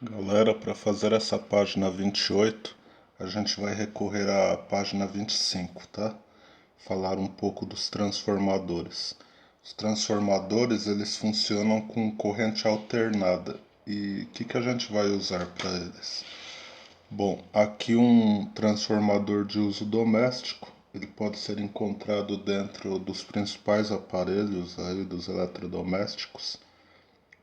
Galera, para fazer essa página 28, a gente vai recorrer à página 25, tá? Falar um pouco dos transformadores. Os transformadores, eles funcionam com corrente alternada. E o que a gente vai usar para eles? Bom, aqui um transformador de uso doméstico. Ele pode ser encontrado dentro dos principais aparelhos aí dos eletrodomésticos,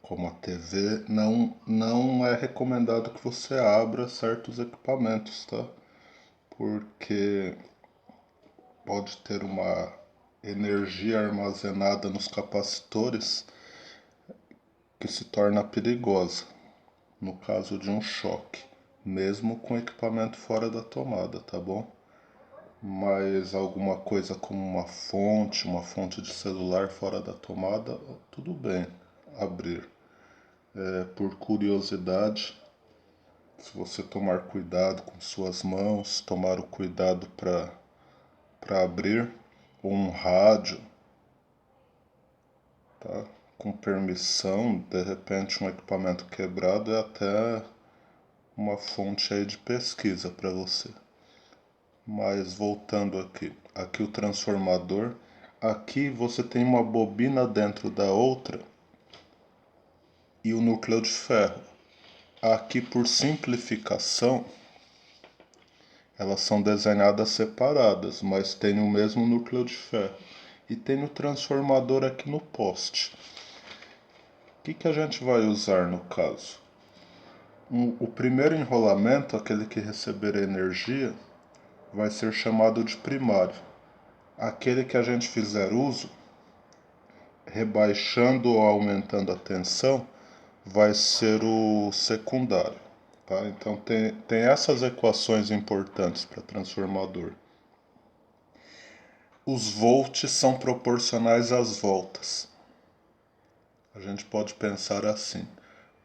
como a TV. Não é recomendado que você abra certos equipamentos, tá? Porque pode ter uma energia armazenada nos capacitores que se torna perigosa no caso de um choque, mesmo com equipamento fora da tomada, tá bom? Mas alguma coisa como uma fonte de celular fora da tomada, tudo bem abrir. Por curiosidade, se você tomar cuidado com suas mãos, tomar o cuidado para abrir um rádio, tá? Com permissão, de repente um equipamento quebrado é até uma fonte aí de pesquisa para você. Mas voltando aqui o transformador, aqui você tem uma bobina dentro da outra e o núcleo de ferro. Aqui, por simplificação, elas são desenhadas separadas, mas tem o mesmo núcleo de ferro. E tem o transformador aqui no poste. O que a gente vai usar no caso? O primeiro enrolamento, aquele que receber energia, vai ser chamado de primário. Aquele que a gente fizer uso, rebaixando ou aumentando a tensão, vai ser o secundário. Tá? Então tem essas equações importantes para transformador. Os volts são proporcionais às voltas. A gente pode pensar assim.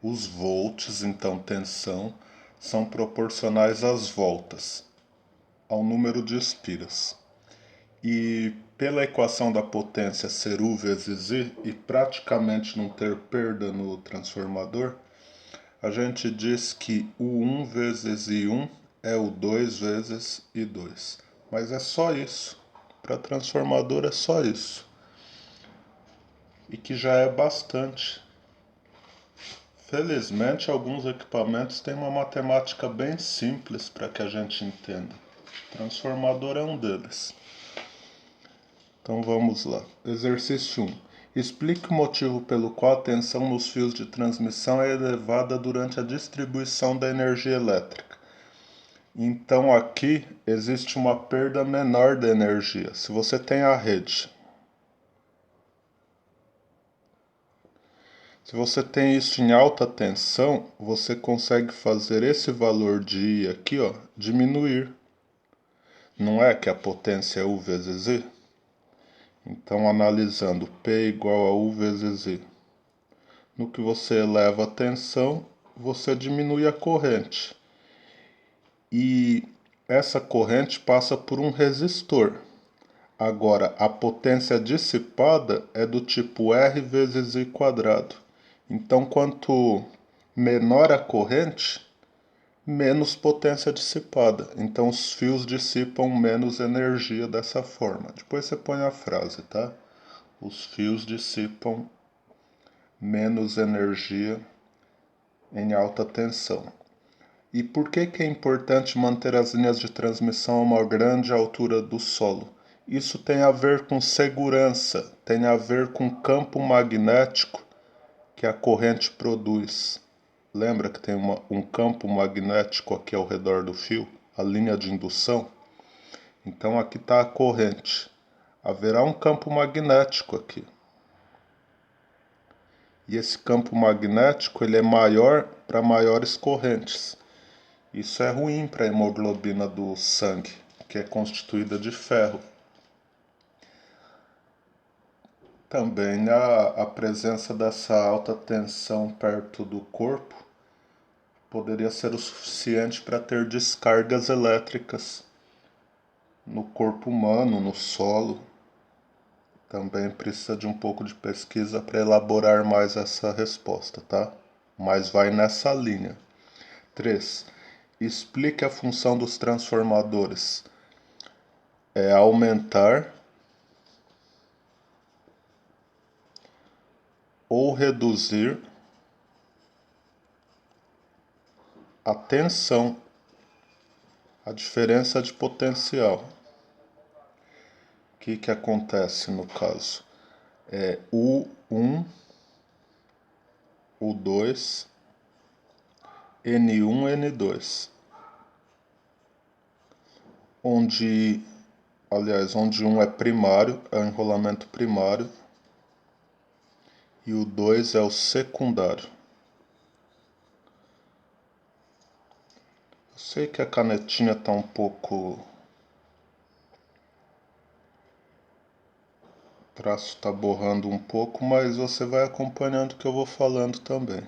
Os volts, então tensão, são proporcionais às voltas, ao número de espiras. E pela equação da potência ser U vezes I e praticamente não ter perda no transformador, a gente diz que U1 vezes I1 é U2 vezes I2. Mas é só isso. Para transformador é só isso. E que já é bastante. Felizmente, alguns equipamentos têm uma matemática bem simples para que a gente entenda. Transformador é um deles. Então vamos lá. Exercício 1. Explique o motivo pelo qual a tensão nos fios de transmissão é elevada durante a distribuição da energia elétrica. Então aqui existe uma perda menor de energia. Se você tem a rede, se você tem isso em alta tensão, você consegue fazer esse valor de I aqui, ó, diminuir. Não é que a potência é U vezes I? Então, analisando P igual a U vezes I, no que você eleva a tensão, você diminui a corrente. E essa corrente passa por um resistor. Agora, a potência dissipada é do tipo R vezes I quadrado. Então, quanto menor a corrente, menos potência dissipada. Então, os fios dissipam menos energia dessa forma. Depois você põe a frase, tá? Os fios dissipam menos energia em alta tensão. E por que é importante manter as linhas de transmissão a uma grande altura do solo? Isso tem a ver com segurança, tem a ver com campo magnético que a corrente produz. Lembra que tem um campo magnético aqui ao redor do fio, a linha de indução? Então aqui está a corrente. Haverá um campo magnético aqui. E esse campo magnético ele é maior para maiores correntes. Isso é ruim para a hemoglobina do sangue, que é constituída de ferro. Também a presença dessa alta tensão perto do corpo poderia ser o suficiente para ter descargas elétricas no corpo humano, no solo. Também precisa de um pouco de pesquisa para elaborar mais essa resposta, tá? Mas vai nessa linha. 3. Explique a função dos transformadores. É aumentar ou reduzir a tensão, a diferença de potencial. O que acontece no caso? É U1, U2, N1, N2. Onde um é primário, é o enrolamento primário, e o 2 é o secundário. Eu sei que a canetinha está um pouco... O traço está borrando um pouco, mas você vai acompanhando o que eu vou falando também.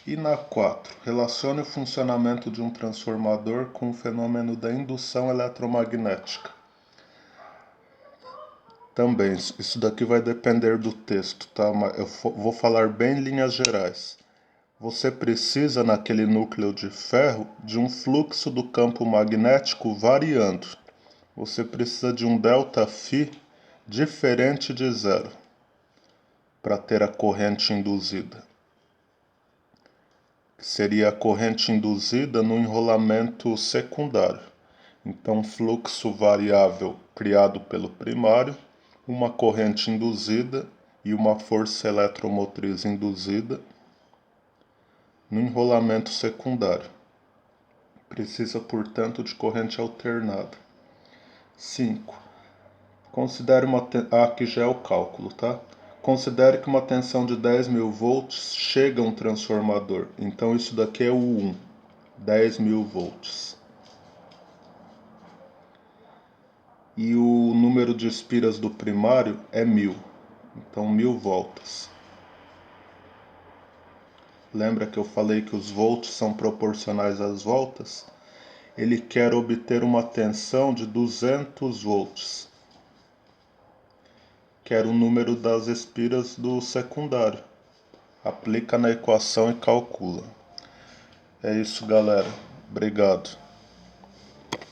E na 4, relacione o funcionamento de um transformador com o fenômeno da indução eletromagnética. Também, isso daqui vai depender do texto, tá? Mas eu vou falar bem em linhas gerais. Você precisa, naquele núcleo de ferro, de um fluxo do campo magnético variando. Você precisa de um ΔΦ diferente de zero para ter a corrente induzida. Seria a corrente induzida no enrolamento secundário. Então, fluxo variável criado pelo primário, uma corrente induzida e uma força eletromotriz induzida no enrolamento secundário. Precisa, portanto, de corrente alternada. 5. Considere uma... aqui já é o cálculo, tá? Considere que uma tensão de 10.000 volts chega a um transformador. Então, isso daqui é o 1. 10.000 volts. E o número de espiras do primário é 1.000. Então, 1.000 voltas. Lembra que eu falei que os volts são proporcionais às voltas? Ele quer obter uma tensão de 200 volts. Quer o número das espiras do secundário. Aplica na equação e calcula. É isso, galera. Obrigado.